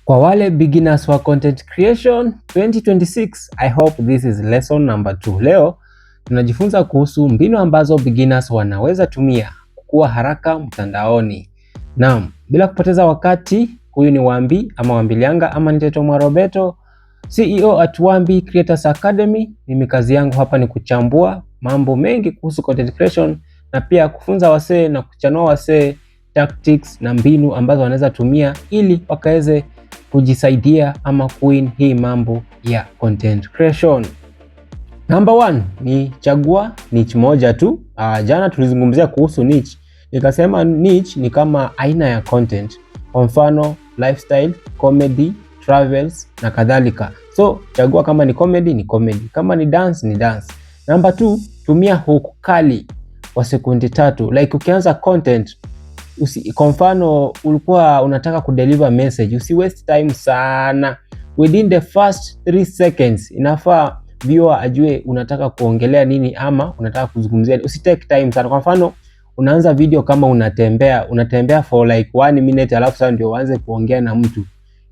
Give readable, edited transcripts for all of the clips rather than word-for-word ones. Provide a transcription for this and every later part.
Kwa wale beginners wa content creation 2026, I hope this is lesson number 2. Leo tunajifunza kuhusu mbinu ambazo beginners wanaweza tumia kukua haraka mtandaoni. Naam, bila kupoteza wakati, huyu ni Wambi ama Wambilianga ama Niteto Mwarobeto, CEO at Wambi Creators Academy. Mimi kazi yangu hapa ni kuchambua mambo mengi kuhusu content creation na pia kufunza wasee na kuchanua wasee tactics na mbinu ambazo wanaweza tumia ili wakaweze kujisaidia ama kuwin hii mambo ya content creation. Number 1 ni chagua niche moja tu. Jana tulizungumzia kuhusu niche. Nikasema niche ni kama aina ya content. Kwa mfano lifestyle, comedy, travels na kadhalika. So chagua kama ni comedy ni comedy, kama ni dance ni dance. Number 2, tumia hook kali kwa sekundi 3. Like ukianza content, kwa mfano ulikuwa unataka kudeliver message, usi waste time sana. Within the first 3 seconds inafaa viewer ajue unataka kuongelea nini ama unataka kuzungumzia. Usi take time sana. Kwa mfano unaanza video kama unatembea for like 1 minute, alafu sasa ndio uanze kuongea na mtu.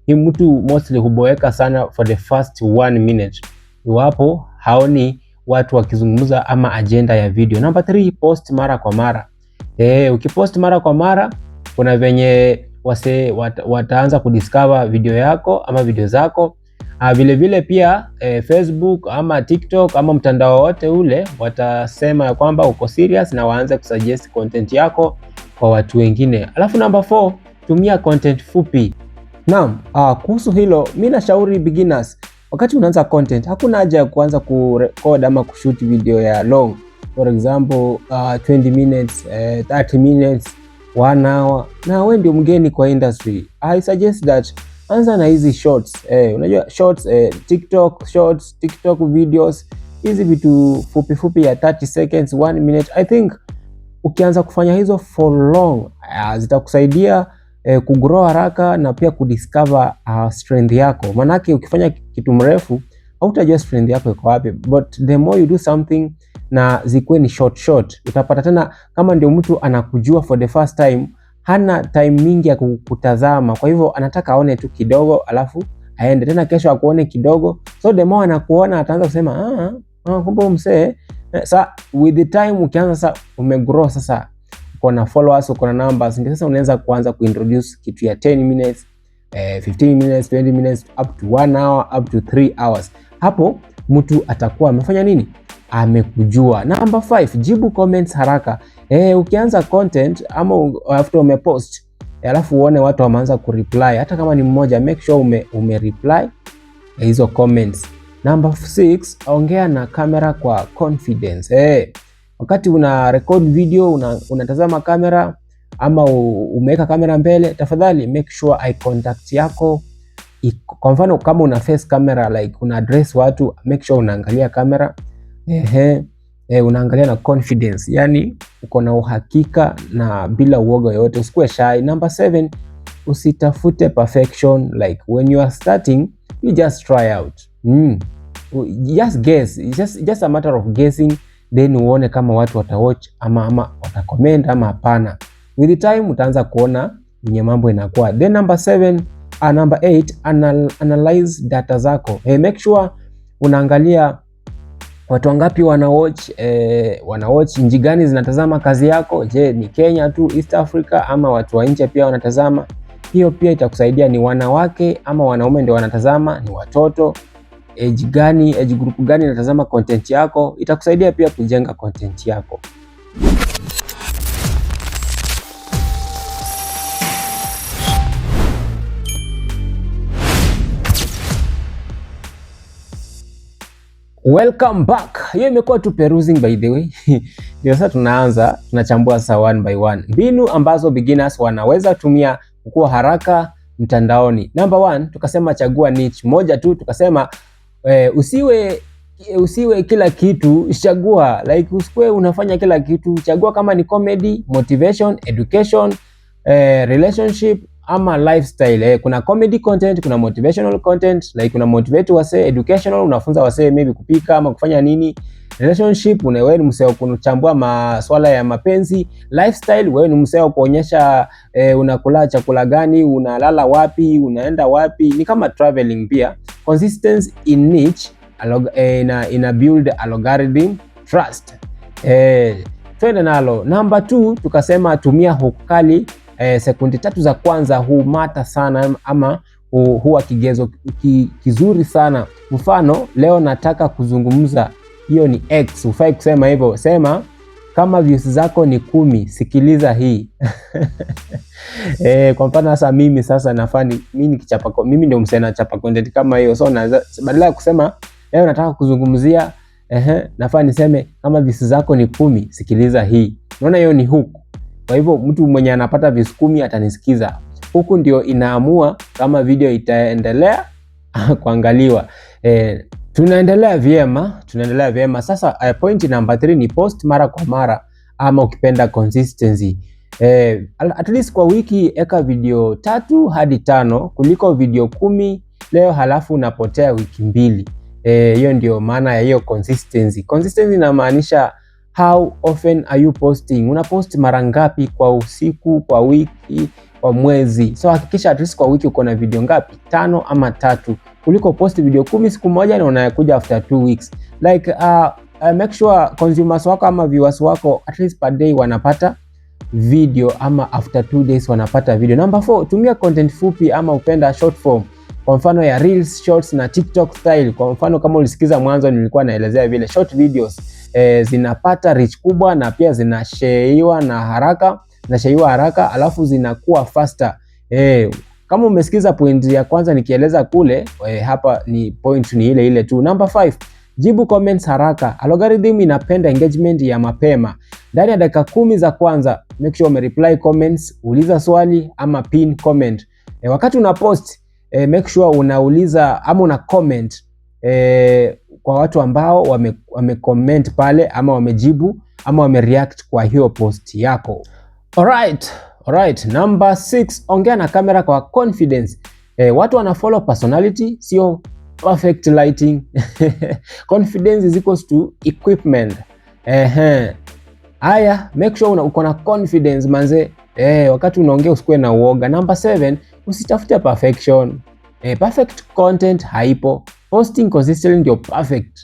Hii mtu mostly huboeka sana for the first 1 minute. Iwapo haoni watu wakizungumza ama agenda ya video. Number 3, post mara kwa mara. Ukipost mara kwa mara, kuna venye wase wataanza kudiscover video yako ama video zako. Vile vile pia Facebook ama TikTok ama mtandao wote ule watasema ya kwamba uko serious na waanze kusuggest content yako kwa watu wengine. Alafu number 4, tumia content fupi. Naam, kuhusu hilo mimi nashauri beginners, wakati unaanza content hakuna haja ya kuanza kurecord ama kushoot video ya long. For example 20 minutes, 30 minutes, 1 hour. Na wewe ndio mgeni kwa industry, I suggest that anza na hizi shorts. Unajua shorts, TikTok shorts, TikTok videos, hizi vitu fupi fupi ya 30 seconds, 1 minute. I think ukianza kufanya hizo for long, zitakusaidia kugrow haraka na pia kudiscover strength yako. Manake ukifanya kitu mrefu hautajua strength yako iko wapi, but the more you do something na zikuwe ni short, utapata tena kama ndio mtu anakujua for the first time, hana time mingi ya kukutazama, kwa hivyo anataka aone tu kidogo alafu aende tena kesho akuone kidogo. So the more anakuona ataanza kusema kumbe msee. Sasa with the time ukianza sasa umegrow, sasa uko na followers, uko na numbers, ndio sasa unaanza kuanza kuintroduce kitu ya 10 minutes, 15 minutes, 20 minutes, up to 1 hour, up to 3 hours. Hapo mtu atakuwa amefanya nini? Amekujua. Number 5, jibu comments haraka. Ukianza content ama after umepost, alafu uone watu wameanza kureply, hata kama ni mmoja, make sure umereply hizo comments. Number 6, ongea na kamera kwa confidence. Wakati una record video, unatazama kamera ama umeweka kamera mbele, tafadhali make sure eye contact yako. Kwa mfano kama una face camera, like una address watu, make sure unaangalia kamera. Unaangalia na confidence, yani uko na uhakika na bila uoga yote, usikuwe shy. Number 7, usitafute perfection. Like when you are starting, you just try out. Just guess. It's just a matter of guessing, then uone kama watu watawatch ama watacomment ama hapana. With the time utaanza kuona yenye mambo inakuwa. Then number 8, analyze data zako. Make sure unaangalia watu wangapi wanawatch, nchi gani zinatazama kazi yako. Je, ni Kenya tu, East Africa ama watu wa nje pia wanatazama? Hiyo pia itakusaidia. Ni wanawake ama wanaume ndio wanatazama? Ni watoto? Age group gani inatazama content yako? Itakusaidia pia kujenga content yako. Welcome back. Hiyo imekuwa tu perusing by the way. Ndio sasa tunachambua sasa one by one mbinu ambazo beginners wanaweza tumia kukua haraka mtandaoni. Number 1, tukasema chagua niche moja tu. Tukasema usiwe kila kitu, chagua. Like usikue unafanya kila kitu, chagua kama ni comedy, motivation, education, relationship, ama lifestyle. Kuna comedy content, kuna motivational content, like kuna motivate wase, educational unafunza wase maybe kupika ama kufanya nini. Relationship wewe ni mseo kuchambua masuala ya mapenzi. Lifestyle wewe ni mseo kuonyesha unakula chakula gani, unalala wapi, unaenda wapi, ni kama traveling pia. Consistency in niche ina build algorithm trust. Twende nalo number 2, tukasema tumia hook kali. Sekundi 3 za kwanza humata sana ama huwa kigezo kizuri sana. Mfano, leo nataka kuzungumza, hiyo ni X. Ufai kusema hivyo, sema kama views zako ni 10 sikiliza hii. Kwa mfano sasa mimi sasa nafani mimi ndio msena chapa content kama hiyo, so badala ya kusema leo nataka kuzungumzia nafaa niseme kama views zako ni 10 sikiliza hii. Unaona, hiyo ni hook. Kwa hivyo mtu mwenye anapata views 10 atanisikiza. Huku ndio inaamua kama video itaendelea kuangaliwa. Tunaendelea vyema. Sasa point number 3 ni post mara kwa mara, ama ukipenda consistency. At least kwa wiki eka video 3 hadi 5 kuliko video 10 leo halafu unapotea wiki 2. Hiyo ndio maana ya hiyo consistency. Consistency inamaanisha how often are you posting? Una post mara ngapi kwa usiku, kwa wiki, kwa mwezi? So hakikisha at least kwa wiki uko na video ngapi? 5 ama 3, kuliko post video 10 siku moja na unakuja after 2 weeks. Like make sure consumers wako ama viewers wako at least per day wanapata video, ama after 2 days wanapata video. Number 4, tumia content fupi ama upenda short form. Kwa mfano ya Reels, Shorts na TikTok style. Kwa mfano kama ulisikiza mwanzo nilikuwa naelezea vile short videos zinapata reach kubwa na pia zinasheiwa haraka, alafu zinakuwa faster. Kama umesikiza point ya kwanza nikieleza kule, hapa ni point ni ile tu. Number 5, jibu comments haraka. Algorithm inapenda engagement ya mapema. Ndani ya dakika 10 za kwanza make sure umereply comments, uliza swali ama pin comment. Wakati una post make sure unauliza ama una comment kwa watu ambao wamecomment pale, ama wamejibu ama wamereact kwa hiyo post yako. Alright. Number 6, ongea na kamera kwa confidence. Watu wana follow personality, sio perfect lighting. Confidence is equals to equipment. Haya, make sure uko na confidence manze. Wakati unaongea usikue na uoga. Number 7, usitafute perfection. Perfect content haipo. Posting consistently ndio perfect.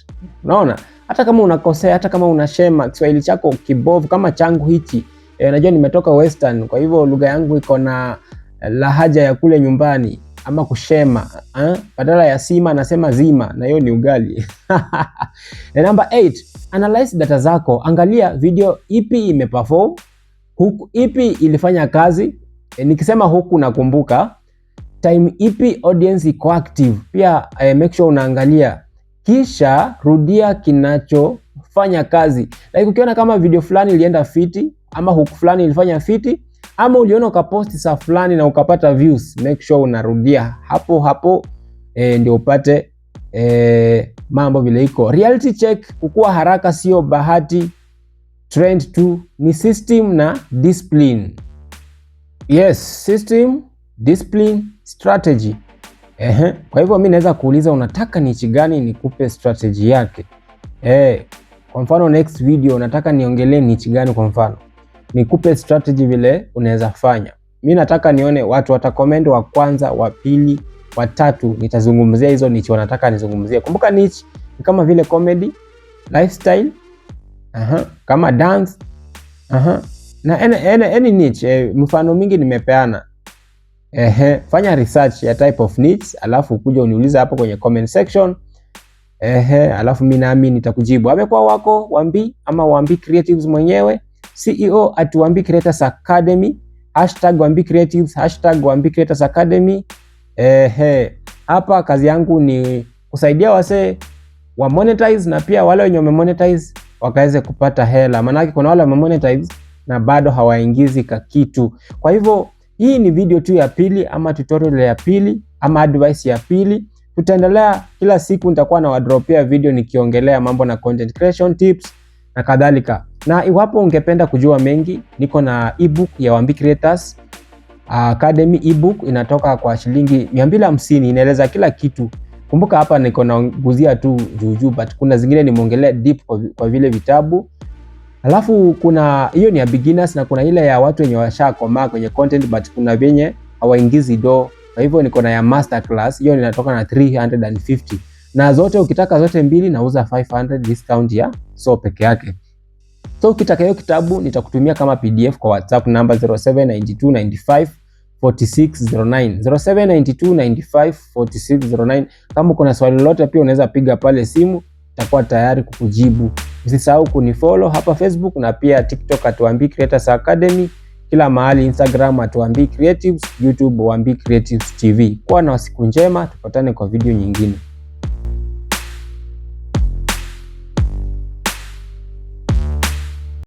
Unaona? Hata kama unakosea, hata kama unashema, Kiswahili chako kibovu kama changu hichi. Najua nimetoka Western, kwa hivyo lugha yangu iko na lahaja ya kule nyumbani, ama kushema. Badala ya sima nasema zima, na hiyo ni ugali. Number 8, analyze data zako. Angalia video ipi imeperform, huku ipi ilifanya kazi. Nikisema huku nakumbuka time ipi audience iko active. Pia make sure unaangalia, kisha rudia kinachofanya kazi. Like ukiona kama video fulani ilienda fiti, ama hook fulani ilifanya fiti, ama uliona ukapost saa fulani na ukapata views, make sure unarudia hapo ndio upate mambo vile iko. Reality check, kukua haraka sio bahati, trend tu, ni system na discipline. Yes, system, discipline, strategy. Kwa hivyo mimi naweza kuuliza unataka nichi gani nikupe strategy yake. Kwa mfano next video unataka niongelee nichi gani, kwa mfano nikupe strategy vile unaweza fanya. Mimi nataka nione watu watakomment wa kwanza, wa pili, wa tatu, nitazungumzia hizo niche wanataka nizungumzie. Kumbuka niche ni kama vile comedy, lifestyle, kama dance, na any niche. Mfano mingi nimepeana. Fanya research ya type of niche, alafu kuja uniuliza hapo kwenye comment section. Alafu mimi nami nitakujibu. Amekuwa wako Wambi ama Wambi Creatives mwenyewe, CEO at Wambi Creators Academy, #Wambi Creatives, #Wambi Creators Academy. Hapa kazi yangu ni kusaidia wase wa monetize, na pia wale wenye wamemonetize wakaweze kupata hela. Maana kuna wale wamemonetize na bado hawaingizi kitu. Kwa hivyo hii ni video tu ya pili, ama tutorial ya pili, ama advice ya pili. Tutaendelea kila siku, nitakuwa na wadropia video nikiongelea mambo na content creation tips na kadhalika. Na iwapo ungependa kujua mengi, niko na ebook ya Wambi Creators Academy ebook inatoka kwa shilingi 250, inaeleza kila kitu. Kumbuka hapa niko naanguzia tu juu but kuna zingine nimeongelea deep kwa vile vitabu. Alafu kuna hiyo ni ya beginners na kuna ile ya watu wenye washakomaa kwenye content but kuna venye hawaingizi do. Kwa hivyo niko na ya master class, hiyo inatoka na 350. Na zote ukitaka zote mbili nauza 500 discount ya so peke yake. So ukitaka hiyo kitabu nitakutumia kama PDF kwa WhatsApp number 0792954609 0792954609. Kama kuna swali lolote pia unaweza piga pale simu, nitakuwa tayari kukujibu. Usisahau kunifollow hapa Facebook na pia TikTok @Wambi Creators Academy, kila mahali Instagram @Wambi Creatives, YouTube Wambi Creatives TV. Kuwa na siku njema, tupatane kwa video nyingine.